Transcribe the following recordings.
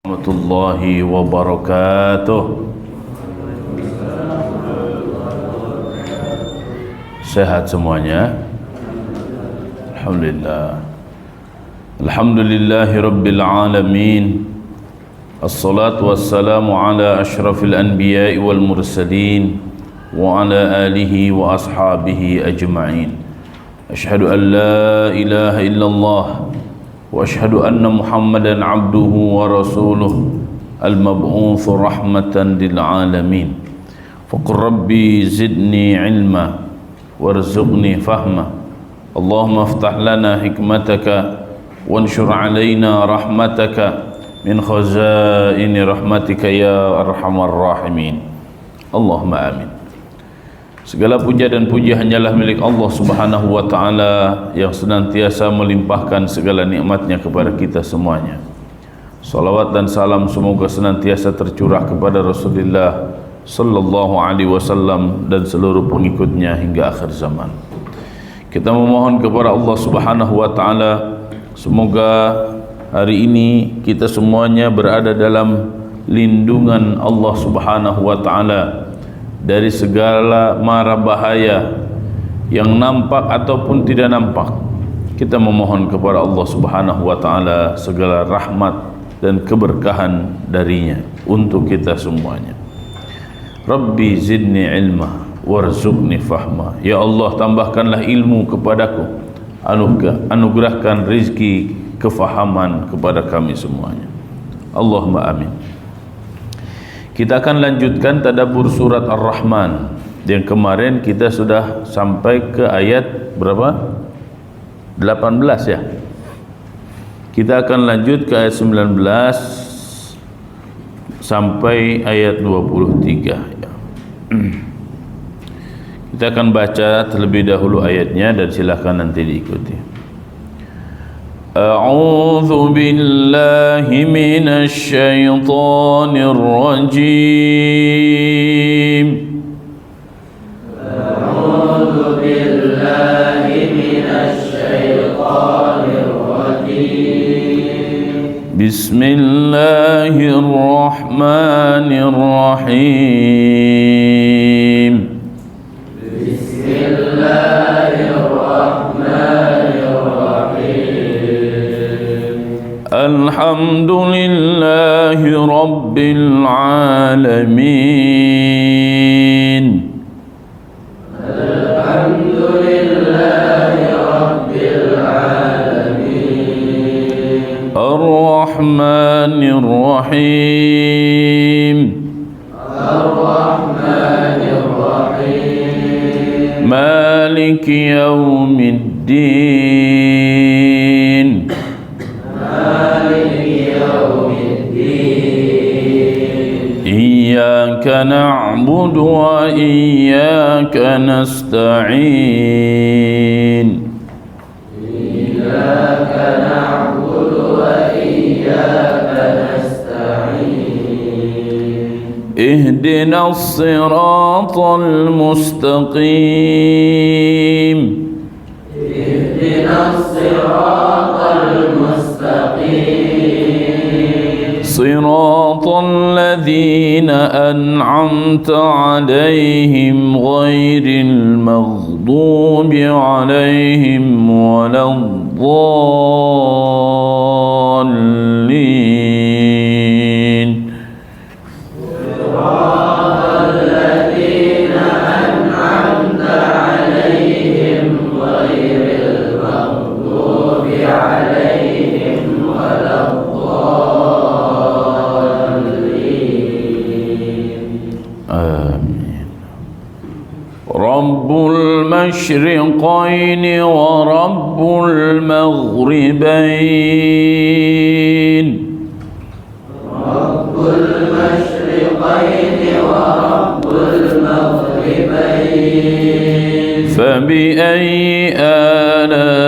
Warahmatullahi wabarakatuh. Sehat semuanya? Alhamdulillah. Alhamdulillahi rabbil alamin. Assalatu wassalamu ala ashrafil anbiya'i wal mursalin wa ala alihi wa ashabihi ajma'in. Ashhadu an la ilaha illallah wa ashhadu anna Muhammadan abduhu wa rasuluh al-mab'uth rahmatan lil alamin. Faqur rabbi zidni ilma warzuqni fahma. Allahumma aftah lana hikmataka wanshur alaina rahmataka min khazaini rahmatika ya arhamar rahimin. Allahumma amin. Segala puja dan puji hanyalah milik Allah Subhanahu wa ta'ala yang senantiasa melimpahkan segala nikmatnya kepada kita semuanya. Salawat dan salam semoga senantiasa tercurah kepada Rasulullah sallallahu alaihi wasallam dan seluruh pengikutnya hingga akhir zaman. Kita memohon kepada Allah Subhanahu wa ta'ala semoga hari ini kita semuanya berada dalam lindungan Allah Subhanahu wa ta'ala dari segala mara bahaya yang nampak ataupun tidak nampak. Kita memohon kepada Allah Subhanahu wa ta'ala segala rahmat dan keberkahan darinya untuk kita semuanya. Rabbi zidni ilma warzuqni fahma. Ya Allah, tambahkanlah ilmu kepadaku, anugerahkan rizki kefahaman kepada kami semuanya. Allahumma amin. Kita akan lanjutkan tadabbur surat Ar-Rahman. Yang kemarin kita sudah sampai ke ayat berapa? 18 ya. Kita akan lanjut ke ayat 19 sampai ayat 23 ya. Kita akan baca terlebih dahulu ayatnya dan silakan nanti diikuti. أعوذ بالله من الشيطان الرجيم أعوذ بالله من الشيطان الرجيم بسم الله الرحمن الرحيم بسم الله الرحمن الحمد لله رب العالمين الحمد لله رب العالمين الرحمن الرحيم الرحمن الرحيم مالك يوم الدين إياك نعبد وإياك نستعين إياك نعبد وإياك نستعين اهدنا الصراط المستقيم اهدنا الصراط المستقيم صراط الذين أنعمت عليهم غير المغضوب عليهم ولا الضالين صراط الذين أنعمت عليهم غير المغضوب عليهم ولا رب المشرقين ورب المغربين رب المشرقين ورب المغربين فبأي آلاء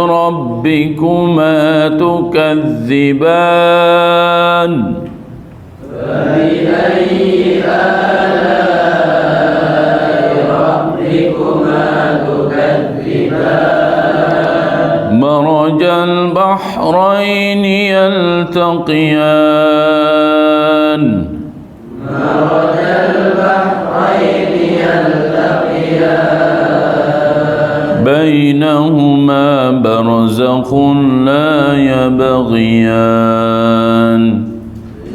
ربكما تكذبان فبأي آلاء ربكما تكذبان مرج البحر البحرين يلتقيان مرج البحرين يلتقيان بينهما برزخ لا يبغيان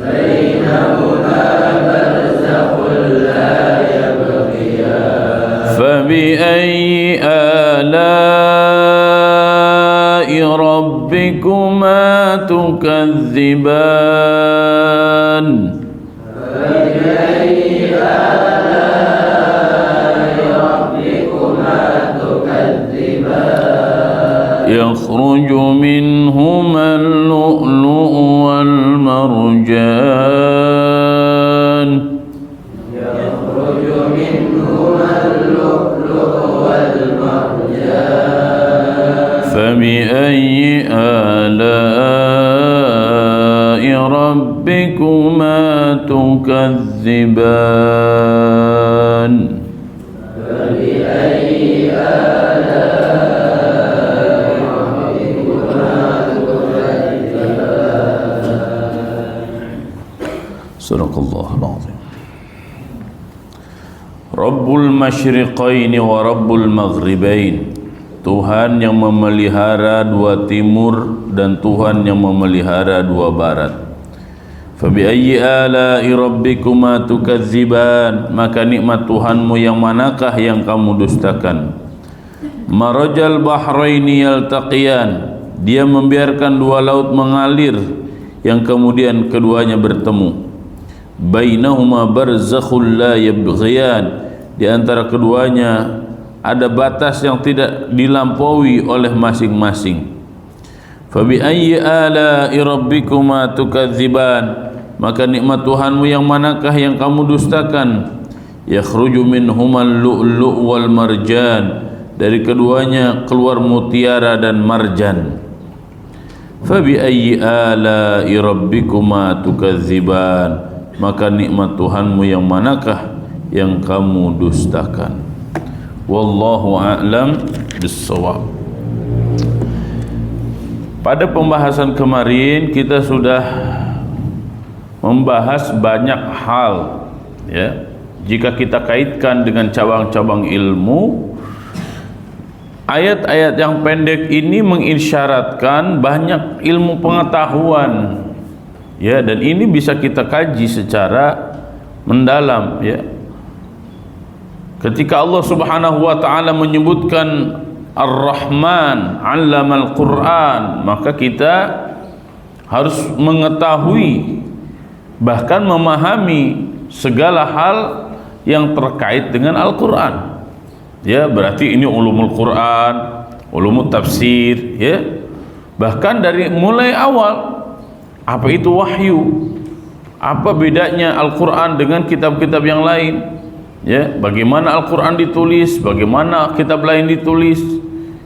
بينهما برزخ لا يبغيان فبأي آلاء ربكما تكذبان فبأي آلاء ربكما تكذبان يخرج منهما اللؤلؤ والمرجان يخرج منهما اللؤلؤ والمرجان فبأي آلاء ربكما تكذبان فبأي آلاء ربكما تكذبان صدق الله العظيم Rabbul Masyriqaini wa Rabbul Maghribain, Tuhan yang memelihara dua timur dan Tuhan yang memelihara dua barat. Fabi ayyi ala'i rabbikuma tukadziban, maka nikmat Tuhanmu yang manakah yang kamu dustakan? Marajal bahraini yaltaqiyan, dia membiarkan dua laut mengalir yang kemudian keduanya bertemu. Bainahuma barzakhul la yabghiyan, di antara keduanya ada batas yang tidak dilampaui oleh masing-masing. Fabi ayyi ala'i rabbikuma tukadziban, maka nikmat Tuhanmu yang manakah yang kamu dustakan? Yakhruju minhumal lu'lu' wal marjan, dari keduanya keluar mutiara dan marjan. Fabi ayyi ala'i rabbikuma tukadziban, maka nikmat Tuhanmu yang manakah yang kamu dustakan? Wallahu a'lam bissawab. Pada pembahasan kemarin kita sudah membahas banyak hal, ya. Jika kita kaitkan dengan cabang-cabang ilmu, ayat-ayat yang pendek ini mengisyaratkan banyak ilmu pengetahuan, ya, dan ini bisa kita kaji secara mendalam, ya. Ketika Allah Subhanahu wa taala menyebutkan Ar-Rahman 'allamal Qur'an, maka kita harus mengetahui bahkan memahami segala hal yang terkait dengan Al-Qur'an. Ya, berarti ini ulumul Qur'an, ulumul tafsir, ya. Bahkan dari mulai awal, apa itu wahyu? Apa bedanya Al-Qur'an dengan kitab-kitab yang lain? Ya, bagaimana Al-Qur'an ditulis, bagaimana kitab lain ditulis?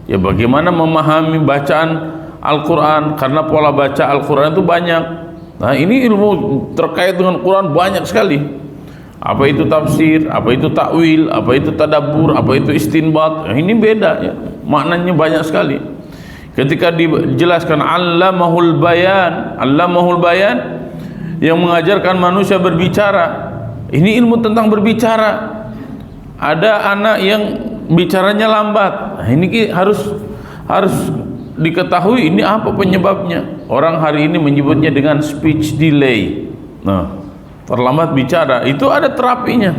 Ya, bagaimana memahami bacaan Al-Qur'an, karena pola baca Al-Qur'an itu banyak. Nah, ini ilmu terkait dengan Quran banyak sekali. Apa itu tafsir, apa itu takwil, apa itu tadabbur, apa itu istinbat. Nah, ini beda, ya. Maknanya banyak sekali. Ketika dijelaskan Allamahul Bayan, Allamahul Bayan yang mengajarkan manusia berbicara. Ini ilmu tentang berbicara. Ada anak yang bicaranya lambat. Nah, ini harus diketahui ini apa penyebabnya. Orang hari ini menyebutnya dengan speech delay. Nah, terlambat bicara, itu ada terapinya.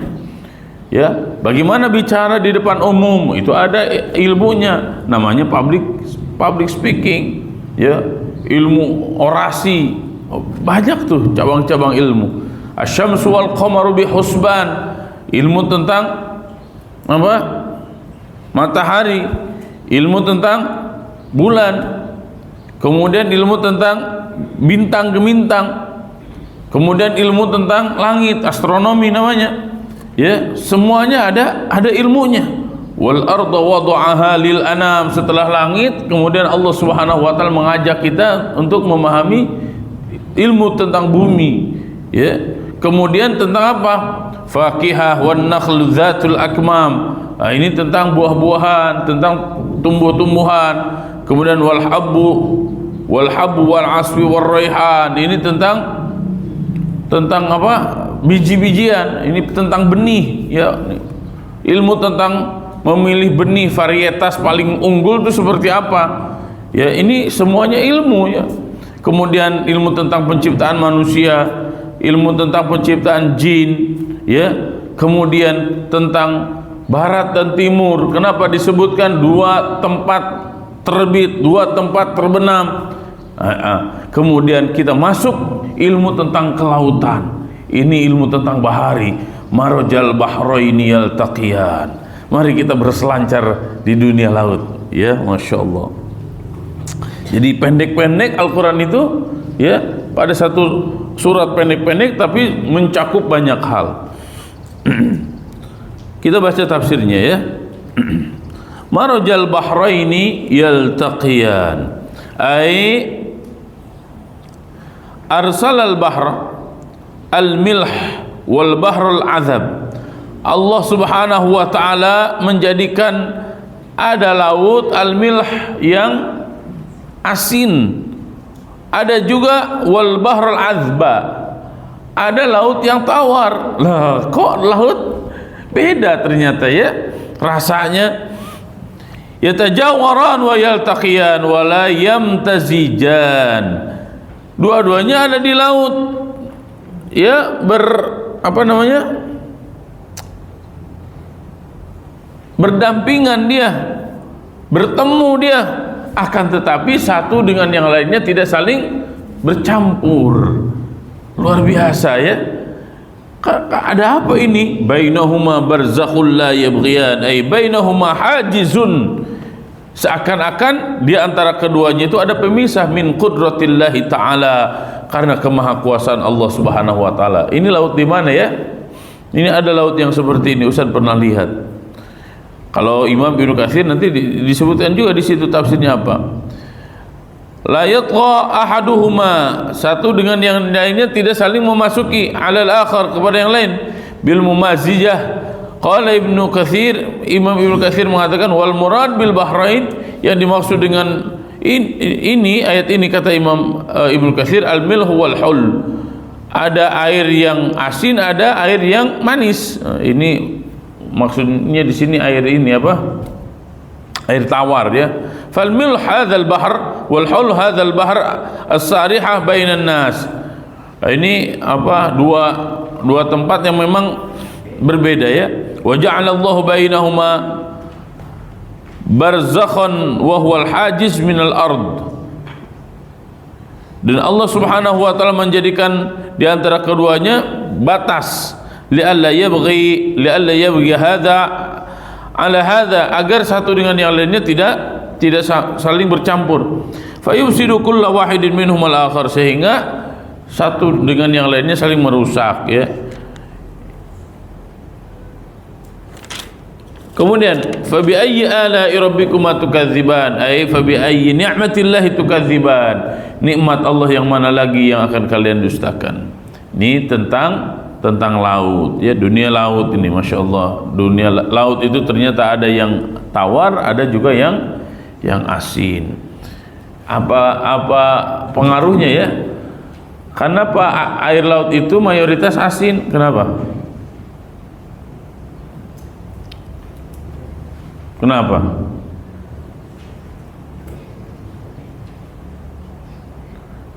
Ya, bagaimana bicara di depan umum, itu ada ilmunya, namanya public speaking, ya, ilmu orasi. Banyak tuh cabang-cabang ilmu. Asy-syamsu wal qamaru bihusban, ilmu tentang apa? Matahari, ilmu tentang bulan, kemudian ilmu tentang bintang gemintang, kemudian ilmu tentang langit, astronomi namanya. Ya, semuanya ada ilmunya. Wal arda wada'aha lil anam, setelah langit kemudian Allah Subhanahu wa taala mengajak kita untuk memahami ilmu tentang bumi, ya. Kemudian tentang apa? Faqihah wan nakhlu dzatul akmam. Nah, ini tentang buah-buahan, tentang tumbuh-tumbuhan. Kemudian wal habbu wal habbu wal asfi wal raihan. Ini tentang apa? Biji-bijian. Ini tentang benih, ya. Ilmu tentang memilih benih varietas paling unggul itu seperti apa? Ya, ini semuanya ilmu, ya. Kemudian ilmu tentang penciptaan manusia, ilmu tentang penciptaan jin, ya. Kemudian tentang barat dan timur. Kenapa disebutkan dua tempat terbit, dua tempat terbenam? Kemudian kita masuk ilmu tentang kelautan. Ini ilmu tentang bahari. Marajal bahraini yaltaqiyan. Mari kita berselancar di dunia laut, ya, masya Allah. Jadi pendek-pendek Al-Quran itu, ya, pada satu surat pendek-pendek tapi mencakup banyak hal. Kita baca tafsirnya, ya. Marajal bahraini yaltaqiyan, ay arsalal bahra al-milh wal bahrul azab. Allah subhanahu wa ta'ala menjadikan ada laut al-milh yang asin, ada juga wal bahrul azba, ada laut yang tawar. Lah, kok laut beda ternyata, ya, rasanya. Yatajawaran wa yaltaqiyan wa la yamtazijan. Dua-duanya ada di laut, ya, berdampingan dia, bertemu dia, akan tetapi satu dengan yang lainnya tidak saling bercampur. Luar biasa, ya. Ada apa ini? Bainahuma barzakhul la yabghiyan, ay bainahuma hajizun. Seakan-akan di antara keduanya itu ada pemisah min qudratillahi ta'ala, karena kemahakuasaan Allah subhanahu wa ta'ala. Ini laut di mana, ya? Ini ada laut yang seperti ini, Ustaz pernah lihat. Kalau Imam Ibnu Katsir nanti disebutkan juga di situ tafsirnya apa. La yatgha ahaduhuma, satu dengan yang lainnya tidak saling memasuki, alal akhar, kepada yang lain, bil mumazijah. Qala Ibnu Katsir, Imam Ibnu Katsir mengatakan wal murad bil bahrain, yang dimaksud dengan ini ayat ini, kata Imam Ibnu Katsir, al milhu wal hul. Ada air yang asin, ada air yang manis. Ini maksudnya di sini air ini apa? Air tawar, ya. Fal milh hadzal bahr wal hul hadzal bahr as-sarihah bainan nas. Ini apa? Dua tempat yang memang berbeda, ya. Wa ja'alallahu bainahuma barzakhan wa huwal hajiz minal ard. Dan Allah subhanahu wa ta'ala menjadikan di antara keduanya batas, li'alla yabghi hadha ala hadha, agar satu dengan yang lainnya tidak saling bercampur. Fa yufsidu kullu wahidin minhum al-akhar, sehingga satu dengan yang lainnya saling merusak, ya. Kemudian fa bi ayyi ala'i rabbikuma tukadziban, ay fa bi ayyi ni'matillahi tukadziban, nikmat Allah yang mana lagi yang akan kalian dustakan. Ini tentang laut, ya, dunia laut ini, masya Allah. Dunia laut itu ternyata ada yang tawar, ada juga yang asin. Apa pengaruhnya, ya? Karena air laut itu mayoritas asin. Kenapa?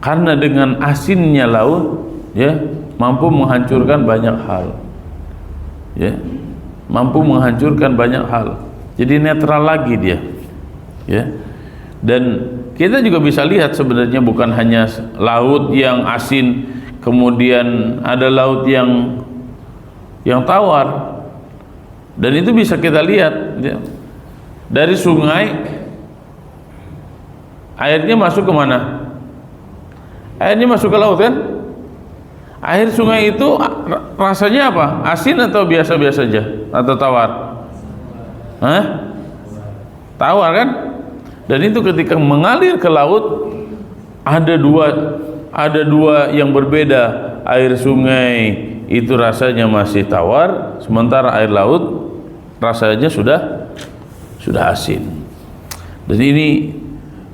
Karena dengan asinnya laut, ya, mampu menghancurkan banyak hal, ya, mampu menghancurkan banyak hal. Jadi netral lagi dia, ya. Dan kita juga bisa lihat sebenarnya bukan hanya laut yang asin, kemudian ada laut yang tawar, dan itu bisa kita lihat, ya. Dari sungai airnya masuk ke mana? Airnya masuk ke laut, kan? Air sungai itu rasanya apa? Asin atau biasa-biasa saja atau tawar? Hah? Tawar, kan? Dan itu ketika mengalir ke laut ada dua yang berbeda. Air sungai itu rasanya masih tawar, sementara air laut rasanya sudah asin. Dan ini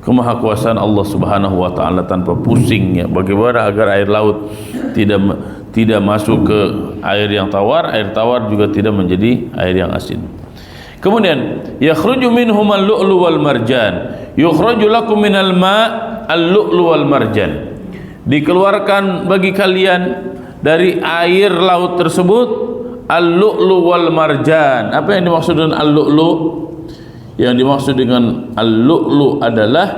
kemahakuasaan Allah Subhanahu wa taala tanpa pusing ya. Bagaimana agar air laut tidak masuk ke air yang tawar, air tawar juga tidak menjadi air yang asin. Kemudian yakhruju minhum al-lu'lu wal marjan. Yukhraju lakum minal ma' al-lu'lu wal marjan. Dikeluarkan bagi kalian dari air laut tersebut al-lu'lu wal marjan. Apa yang dimaksud dengan al-lu'lu? Yang dimaksud dengan al-lu'lu adalah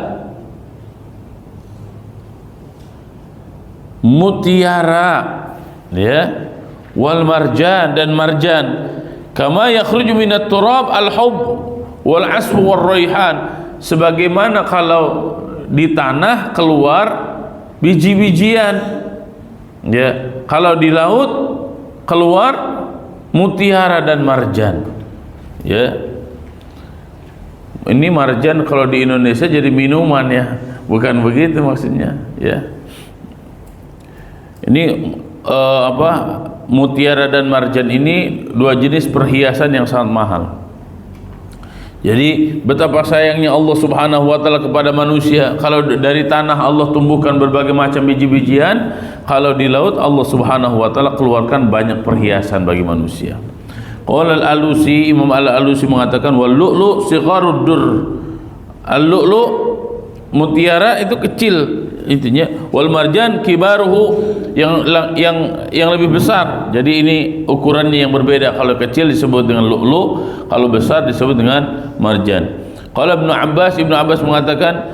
mutiara, ya, wal marjan dan marjan. Kama yakhruju minat turab al-hub wal asfu wal raihan. Sebagaimana kalau di tanah keluar biji-bijian, ya, kalau di laut keluar mutiara dan marjan, ya. Ini marjan kalau di Indonesia jadi minuman ya, bukan begitu maksudnya, ya. Ini mutiara dan marjan ini dua jenis perhiasan yang sangat mahal. Jadi betapa sayangnya Allah Subhanahu wa taala kepada manusia. Kalau dari tanah Allah tumbuhkan berbagai macam biji-bijian, kalau di laut Allah Subhanahu wa taala keluarkan banyak perhiasan bagi manusia. Qala al-Alusi, Imam al-Alusi mengatakan wal lu'lu sigharud dur. Al-lu'lu mutiara itu kecil intinya, wal marjan kibaruhu yang lebih besar. Jadi ini ukurannya yang berbeda. Kalau kecil disebut dengan lu'lu, kalau besar disebut dengan marjan. Qala Ibnu Abbas mengatakan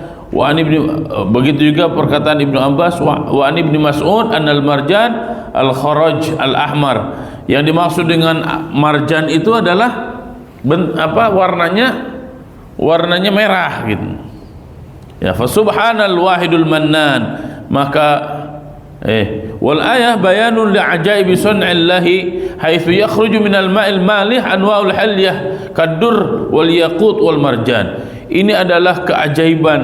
begitu juga perkataan Ibnu Abbas wa an Ibnu Mas'ud annal marjan al-kharaj al-ahmar. Yang dimaksud dengan marjan itu adalah warnanya merah gitu. Ya, fa subhanal wahidul mannan. Maka wal ayah bayanun li ajaibi sun'illahi haitsu yakhruju minal ma'il malih anwa'ul halyah kadur wal yaqut wal marjan. Ini adalah keajaiban,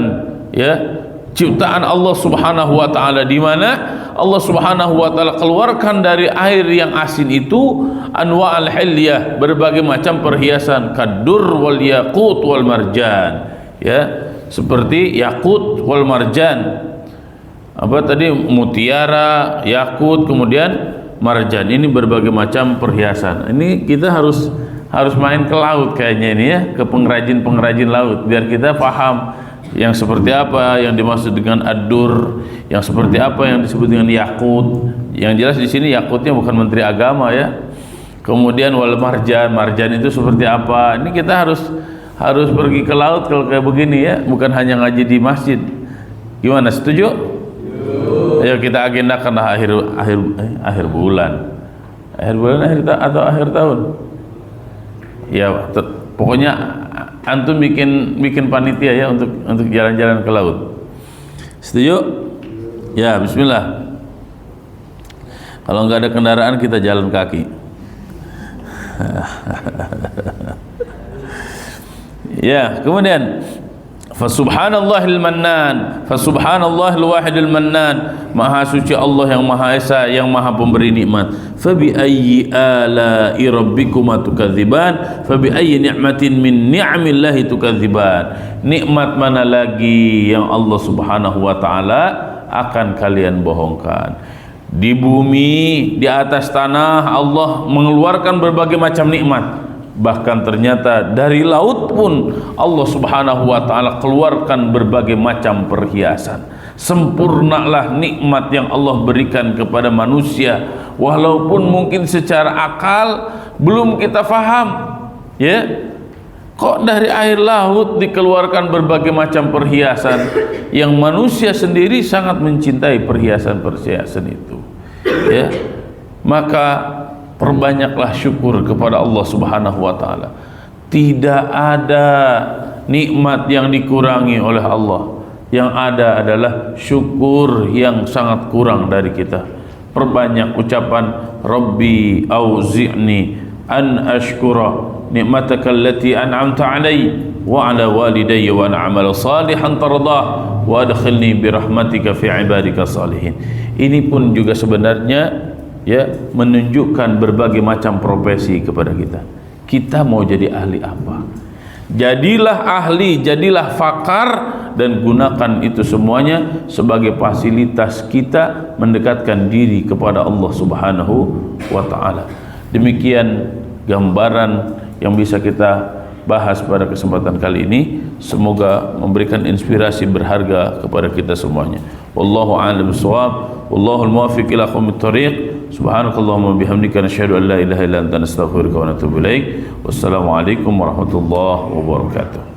ya, ciptaan Allah Subhanahu wa taala, di mana Allah Subhanahu wa taala keluarkan dari air yang asin itu anwa'ul halyah, berbagai macam perhiasan, kadur wal yaqut wal marjan, ya, seperti yakut wal marjan. Apa tadi? Mutiara, yakut, kemudian marjan. Ini berbagai macam perhiasan. Ini kita harus main ke laut kayaknya ini ya, ke pengrajin laut, biar kita paham yang seperti apa yang dimaksud dengan ad-dur, yang seperti apa yang disebut dengan yakut. Yang jelas di sini yakutnya bukan Menteri Agama ya. Kemudian wal marjan itu seperti apa? Ini kita harus pergi ke laut kalau kayak begini ya, bukan hanya ngaji di masjid. Gimana, setuju? Ayo kita agendakan akhir bulan atau akhir tahun. Ya, pokoknya antum bikin panitia ya untuk jalan-jalan ke laut. Setuju? Ya, bismillah. Kalau nggak ada kendaraan kita jalan kaki. Ya, kemudian fasubhanallahil mannan, fasubhanallahil wahidil mannan. Maha suci Allah yang Maha Esa, yang Maha pemberi nikmat. Fa bi ayyi ala'i rabbikuma tukadziban, fa bi ayyi ni'matin min ni'amillahi tukadziban. Nikmat mana lagi yang Allah Subhanahu wa taala akan kalian bohongkan? Di bumi, di atas tanah Allah mengeluarkan berbagai macam nikmat. Bahkan ternyata dari laut pun Allah Subhanahu wa taala keluarkan berbagai macam perhiasan. Sempurnalah nikmat yang Allah berikan kepada manusia, walaupun mungkin secara akal belum kita faham, ya. Kok dari air laut dikeluarkan berbagai macam perhiasan yang manusia sendiri sangat mencintai perhiasan-perhiasan itu, ya. Maka perbanyaklah syukur kepada Allah Subhanahu wa taala. Tidak ada nikmat yang dikurangi oleh Allah. Yang ada adalah syukur yang sangat kurang dari kita. Perbanyak ucapan Rabbi auzi'ni an ashkura ni'mataka allati an'amta 'alai wa 'ala walidayya wa an a'mala salihan tardah wa adkhilni bi rahmatika fi 'ibadika salihin. Ini pun juga sebenarnya ya menunjukkan berbagai macam profesi kepada kita. Kita mau jadi ahli apa? Jadilah ahli, jadilah pakar, dan gunakan itu semuanya sebagai fasilitas kita mendekatkan diri kepada Allah Subhanahu wa taala. Demikian gambaran yang bisa kita bahas pada kesempatan kali ini. Semoga memberikan inspirasi berharga kepada kita semuanya. Wallahu a'lam bishawab. Wallahul muwaffiq ila aqwamit thoriq. Subhanakallahumma bihamdika nasyhadu an la ilaha illa anta nastaghfiruka wa natubu ilaik. Wassalamu alaikum warahmatullahi wabarakatuh.